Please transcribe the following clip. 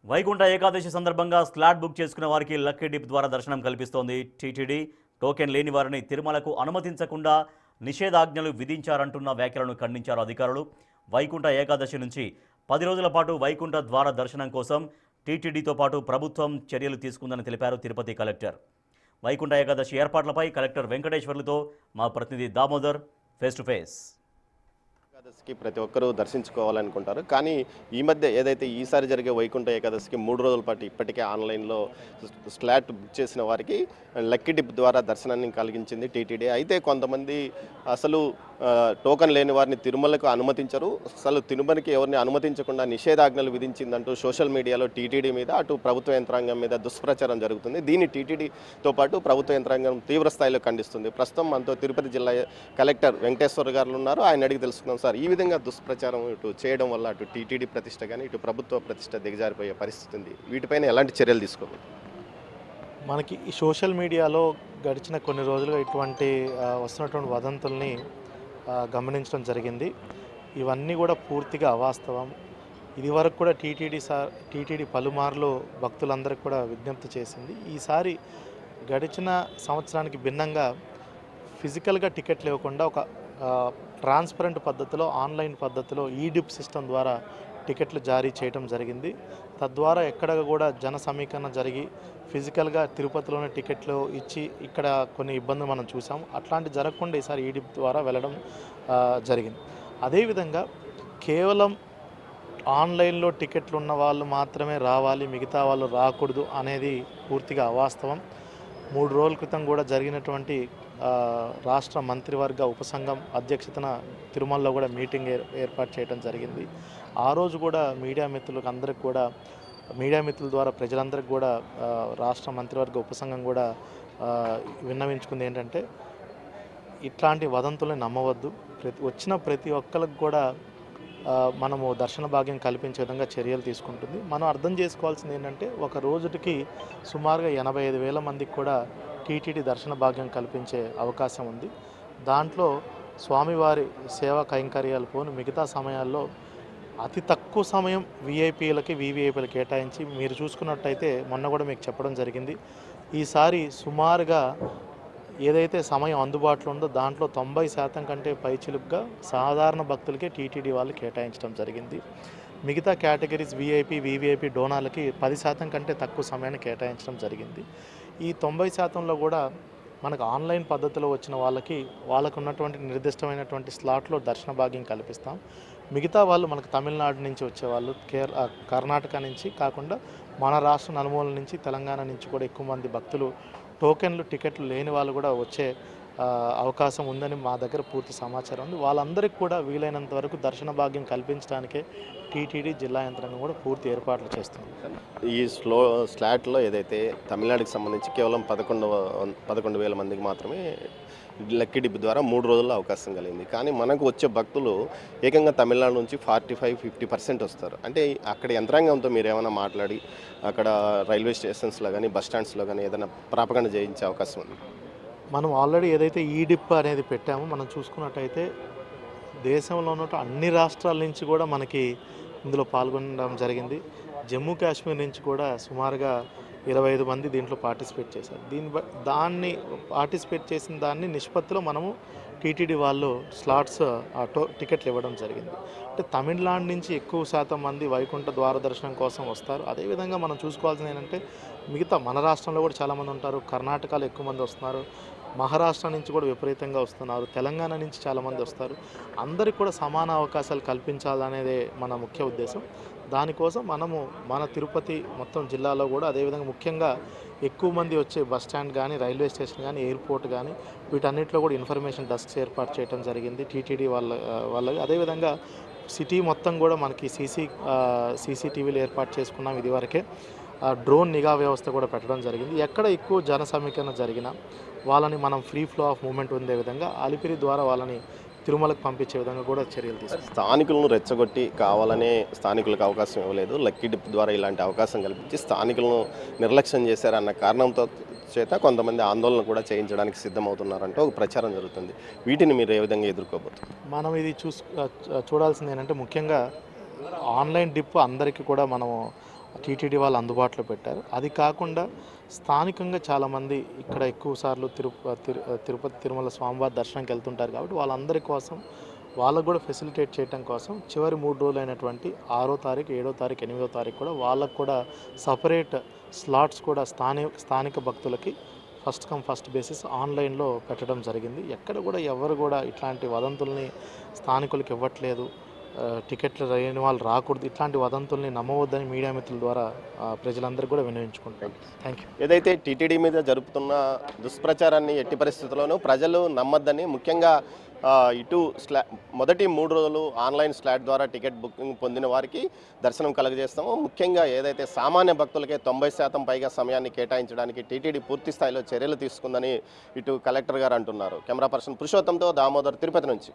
వైకుంఠ ఏకాదశి సందర్భంగా slot book చేసుకున్న వారికి లక్కీ డిప్ ద్వారా దర్శనం కల్పిస్తోంది టీటీడీ. టోకెన్ లేని వారిని తిరుమలకు అనుమతించకుండా నిషేధాజ్ఞలు విధించారంటున్న వ్యాఖ్యలను ఖండించారు అధికారులు. వైకుంఠ ఏకాదశి నుంచి 10 రోజుల పాటు వైకుంఠ ద్వార దర్శనం కోసం టీటీడీతో పాటు ప్రభుత్వం చర్యలు తీసుకుందని తెలిపారు తిరుపతి కలెక్టర్. వైకుంఠ ఏకాదశి ఏర్పాట్లపై కలెక్టర్ వెంకటేశ్వర్లతో మా ప్రతినిధి దామోదర్ ఫేస్ టు ఫేస్. ఏకాదశికి ప్రతి ఒక్కరూ దర్శించుకోవాలనుకుంటారు. కానీ ఈ మధ్య ఏదైతే ఈసారి జరిగే వైకుంఠ ఏకాదశికి 3 రోజుల పాటు ఇప్పటికే ఆన్లైన్లో స్లాట్ బుక్ చేసిన వారికి లక్కీ డిప్ ద్వారా దర్శనాన్ని కలిగించింది టీటీడీ. అయితే కొంతమంది అసలు టోకన్ లేని వారిని తిరుమలకు అనుమతించరు, అసలు తిరుమలకి ఎవరిని అనుమతించకుండా నిషేధాజ్ఞలు విధించిందంటూ సోషల్ మీడియాలో టీటీడీ మీద అటు ప్రభుత్వ యంత్రాంగం మీద దుష్ప్రచారం జరుగుతుంది. దీన్ని టీటీడీతో పాటు ప్రభుత్వ యంత్రాంగం తీవ్ర స్థాయిలో ఖండిస్తుంది. ప్రస్తుతం మనతో తిరుపతి జిల్లా కలెక్టర్ వెంకటేశ్వర గారు ఉన్నారు. ఆయన అడిగి తెలుసుకుందాం. సార్, ఈ విధంగా దుష్ప్రచారం ఇటు చేయడం వల్ల అటు టీటీడీ ప్రతిష్ట కానీ ఇటు ప్రభుత్వ ప్రతిష్ట దిగజారిపోయే పరిస్థితి ఉంది. వీటిపైన ఎలాంటి చర్యలు తీసుకోవాలి? మనకి ఈ సోషల్ మీడియాలో గడిచిన కొన్ని రోజులుగా ఇటువంటి వస్తున్నటువంటి వదంతుల్ని గమనించడం జరిగింది. ఇవన్నీ కూడా పూర్తిగా అవాస్తవం. ఇది వరకు కూడా టీటీడీ పలుమార్లు భక్తులందరికీ కూడా విజ్ఞప్తి చేసింది. ఈసారి గడిచిన సంవత్సరానికి భిన్నంగా ఫిజికల్గా టికెట్లు ఇవ్వకుండా ఒక ట్రాన్స్పరెంట్ పద్ధతిలో ఆన్లైన్ పద్ధతిలో ఈడిప్ సిస్టమ్ ద్వారా టికెట్లు జారీ చేయడం జరిగింది. తద్వారా ఎక్కడ కూడా జన సమీకరణ జరిగి ఫిజికల్గా తిరుపతిలోనే టికెట్లు ఇచ్చి ఇక్కడ కొన్ని ఇబ్బందులు మనం చూసాం. అట్లాంటి జరగకుండా ఈసారి ఈడిప్ ద్వారా వెళ్ళడం జరిగింది. అదేవిధంగా కేవలం ఆన్లైన్లో టికెట్లు ఉన్న వాళ్ళు మాత్రమే రావాలి, మిగతా వాళ్ళు రాకూడదు అనేది పూర్తిగా అవాస్తవం. 3 రోజుల క్రితం కూడా జరిగినటువంటి రాష్ట్ర మంత్రివర్గ ఉపసంఘం అధ్యక్షతన తిరుమలలో కూడా మీటింగ్ ఏర్పాటు చేయడం జరిగింది. ఆ రోజు కూడా మీడియా మిత్రుల ద్వారా ప్రజలందరికీ కూడా రాష్ట్ర మంత్రివర్గ ఉపసంఘం కూడా విన్నవించుకుంది ఏంటంటే ఇట్లాంటి వదంతుల్ని నమ్మవద్దు. వచ్చిన ప్రతి ఒక్కరికి కూడా మనము దర్శన భాగ్యం కల్పించే విధంగా చర్యలు తీసుకుంటుంది. మనం అర్థం చేసుకోవాల్సింది ఏంటంటే ఒక రోజుకి సుమారుగా 85,000 మందికి కూడా టీటీడీ దర్శన భాగ్యం కల్పించే అవకాశం ఉంది. దాంట్లో స్వామివారి సేవా కైంకర్యాలు పోను మిగతా సమయాల్లో అతి తక్కువ సమయం వీవీఐపీలకు కేటాయించి మీరు చూసుకున్నట్టయితే మొన్న కూడా మీకు చెప్పడం జరిగింది. ఈసారి సుమారుగా ఏదైతే సమయం అందుబాటులో ఉందో దాంట్లో 90% కంటే పైచిలుగ్గా సాధారణ భక్తులకే టీటీడీ వాళ్ళు కేటాయించడం జరిగింది. మిగతా కేటగిరీస్ వీవీఐపీ డోనార్లకి 10% కంటే తక్కువ సమయాన్ని కేటాయించడం జరిగింది. ఈ 90%లో కూడా మనకు ఆన్లైన్ పద్ధతిలో వచ్చిన వాళ్ళకు ఉన్నటువంటి నిర్దిష్టమైనటువంటి స్లాట్లో దర్శన భాగ్యం కల్పిస్తాం. మిగతా వాళ్ళు మనకు తమిళనాడు నుంచి వచ్చేవాళ్ళు, కర్ణాటక నుంచి కాకుండా మన రాష్ట్ర నలుమూలల నుంచి తెలంగాణ నుంచి కూడా ఎక్కువ మంది భక్తులు టికెట్లు లేని వాళ్ళు కూడా వచ్చే అవకాశం ఉందని మా దగ్గర పూర్తి సమాచారం ఉంది. వాళ్ళందరికీ కూడా వీలైనంత వరకు దర్శన భాగ్యం కల్పించడానికే టీటీడీ జిల్లా యంత్రాంగం కూడా పూర్తి ఏర్పాట్లు చేస్తుంది. ఈ స్లాట్లో ఏదైతే తమిళనాడుకి సంబంధించి కేవలం 11,000 మందికి మాత్రమే లక్కీ డిప్ ద్వారా 3 రోజుల్లో అవకాశం కలిగింది. కానీ మనకు వచ్చే భక్తులు ఏకంగా తమిళనాడు నుంచి 45-50% వస్తారు. అంటే అక్కడ యంత్రాంగంతో మీరు ఏమైనా మాట్లాడి అక్కడ రైల్వే స్టేషన్స్లో కానీ బస్ స్టాండ్స్లో కానీ ఏదైనా ప్రాపగండ చేయించే అవకాశం ఉంది? మనం ఆల్రెడీ ఏదైతే ఈడిప్ అనేది పెట్టామో మనం చూసుకున్నట్టయితే దేశంలో ఉన్న అన్ని రాష్ట్రాల నుంచి కూడా మనకి ఇందులో పాల్గొనడం జరిగింది. జమ్మూ కాశ్మీర్ నుంచి కూడా సుమారుగా 25 మంది దీంట్లో పార్టిసిపేట్ చేశారు. దాన్ని పార్టిసిపేట్ చేసిన దాన్ని నిష్పత్తిలో మనము టీటీడీ వాళ్ళు స్లాట్స్ టికెట్లు ఇవ్వడం జరిగింది. అంటే తమిళనాడు నుంచి ఎక్కువ శాతం మంది వైకుంఠ ద్వార దర్శనం కోసం వస్తారు. అదేవిధంగా మనం చూసుకోవాల్సింది ఏంటంటే మిగతా మన రాష్ట్రంలో కూడా చాలామంది ఉంటారు, కర్ణాటకలో ఎక్కువ మంది వస్తున్నారు, మహారాష్ట్ర నుంచి కూడా విపరీతంగా వస్తున్నారు, తెలంగాణ నుంచి చాలామంది వస్తారు. అందరికీ కూడా సమాన అవకాశాలు కల్పించాలనేదే మన ముఖ్య ఉద్దేశం. దానికోసం మన తిరుపతి మొత్తం జిల్లాలో కూడా అదేవిధంగా ముఖ్యంగా ఎక్కువ మంది వచ్చే బస్ స్టాండ్ కానీ రైల్వే స్టేషన్ కానీ ఎయిర్పోర్ట్ కానీ వీటన్నిటిలో కూడా ఇన్ఫర్మేషన్ డెస్క్స్ ఏర్పాటు చేయడం జరిగింది టీటీడీ వాళ్ళకి. అదేవిధంగా సిటీ మొత్తం కూడా మనకి సీసీటీవీలు ఏర్పాటు చేసుకున్నాం. ఇదివరకే డ్రోన్ నిఘా వ్యవస్థ కూడా పెట్టడం జరిగింది. ఎక్కడ ఎక్కువ జన సమీకరణ జరిగినా వాళ్ళని మనం ఫ్రీ ఫ్లో ఆఫ్ మూమెంట్ ఉండే విధంగా అలిపిరి ద్వారా వాళ్ళని తిరుమలకు పంపించే విధంగా కూడా చర్యలు తీసుకుంటారు. స్థానికులను రెచ్చగొట్టి కావాలనే స్థానికులకు అవకాశం ఇవ్వలేదు, లక్కీ డిప్ ద్వారా ఇలాంటి అవకాశం కల్పించి స్థానికులను నిర్లక్ష్యం చేశారన్న కారణంతో చేత కొంతమంది ఆందోళన కూడా చేయించడానికి సిద్ధమవుతున్నారంటూ ఒక ప్రచారం జరుగుతుంది. వీటిని మీరు ఏ విధంగా ఎదుర్కోబోతున్నారు? మనం ఇది చూడాల్సింది ఏంటంటే ముఖ్యంగా ఆన్లైన్ డిప్ అందరికీ కూడా మనము టీటీడీ వాళ్ళు అందుబాటులో పెట్టారు. అది కాకుండా స్థానికంగా చాలామంది ఇక్కడ ఎక్కువ సార్లు తిరుపతి తిరుమల స్వామివారి దర్శనంకి వెళ్తుంటారు కాబట్టి వాళ్ళందరి కోసం వాళ్ళకు కూడా ఫెసిలిటేట్ చేయడం కోసం చివరి 3 రోజులు అయినటువంటి 6వ తారీఖు, 7వ తారీఖు, 8వ తారీఖు కూడా వాళ్ళకు కూడా సపరేట్ స్లాట్స్ కూడా స్థానిక భక్తులకి ఫస్ట్ కమ్ ఫస్ట్ బేసిస్ ఆన్లైన్లో పెట్టడం జరిగింది. ఎక్కడ కూడా ఎవరు కూడా ఇట్లాంటి వదంతుల్ని స్థానికులకు ఇవ్వట్లేదు, టికెట్లు లేని వాళ్ళు రాకూడదు, ఇట్లాంటి వదంతుల్ని నమ్మవద్దని మీడియా మిత్రుల ద్వారా ప్రజలందరికీ కూడా వినియోగించుకుంటాం. Thank you. ఏదైతే టీటీడీ మీద జరుపుతున్న దుష్ప్రచారాన్ని ఎట్టి పరిస్థితుల్లోనూ ప్రజలు నమ్మద్దని, ముఖ్యంగా ఇటు మొదటి 3 రోజులు ఆన్లైన్ స్లాట్ ద్వారా టికెట్ బుకింగ్ పొందిన వారికి దర్శనం కలుగజేస్తాము. ముఖ్యంగా ఏదైతే సామాన్య భక్తులకే 90% పైగా సమయాన్ని కేటాయించడానికి టీటీడీ పూర్తి స్థాయిలో చర్యలు తీసుకుందని ఇటు కలెక్టర్ గారు అంటున్నారు. కెమెరా పర్సన్ పురుషోత్తంతో దామోదర్, తిరుపతి నుంచి.